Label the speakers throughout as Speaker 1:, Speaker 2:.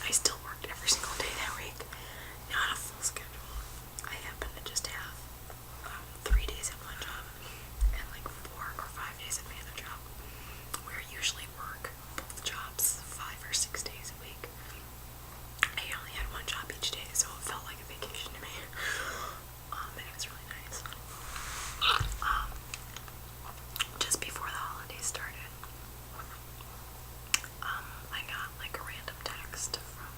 Speaker 1: I still worked every single day that week. Not a full schedule. I happen to just have 3 days at one job and like 4 or 5 days at my other job. Where I usually work both jobs 5 or 6 days a week. I only had one job each day, so it felt like a vacation to me. And it was really nice. Just before the holidays started, I got like a random text from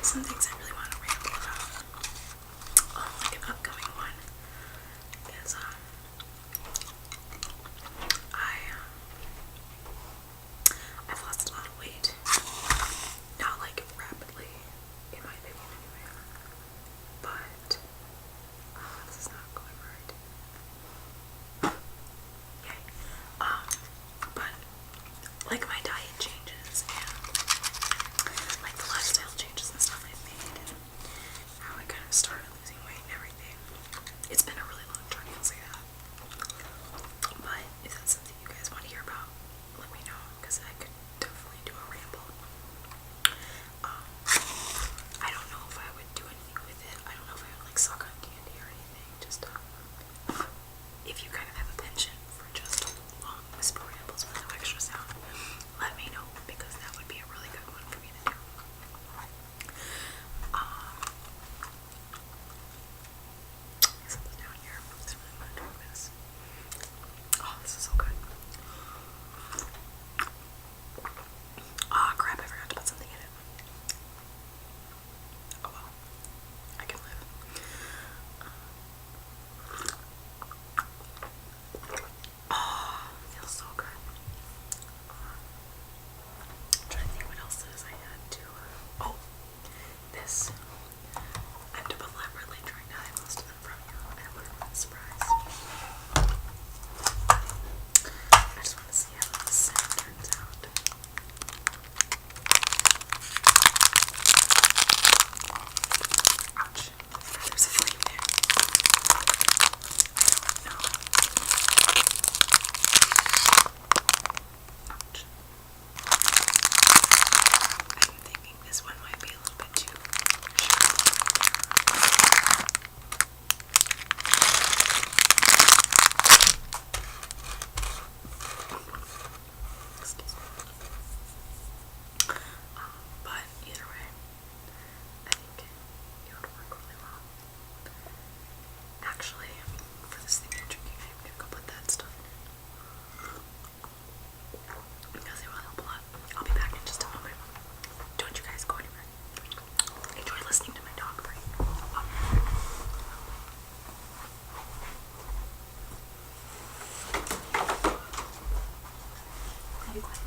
Speaker 1: some things I really want to ramble about. Like an upcoming one is I've lost a lot of weight. Not like rapidly, in my opinion anyway. But this is not going right. Okay. But like my diet changes and like the lifestyle changes and stuff I've made and how I kind of started losing weight and everything. It's been a really long journey, I'll say that. But if that's something you guys want to hear about, let me know, because I could definitely do a ramble. I don't know if I would do anything with it. I don't know if I would like suck on candy or anything. Just if you kind of have a penchant for just long whisper rambles with no extra sound, let me know, because that would be a really good one for me to do. Something down here. I really want to do this. Oh, this is so good. Ah, crap, I forgot to put something in it. Oh well, I can live. Oh, it feels so good. I'm trying to think what else it is I had to, oh, this. I'm deliberately trying to hide most of them from you, and it would have been a surprise. I just want to see how this sound turns out. Ouch. There's a flame there. No. Ouch. I'm thinking this one might be a little bit too sharp. Excuse me. But either way, I think it would work really well. Actually, for this thing I'm drinking, I'm gonna go put that stuff in it, because it will help a lot. I'll be back in just a moment. Don't you guys go anywhere. Enjoy listening to my dog breathe. Are you quiet?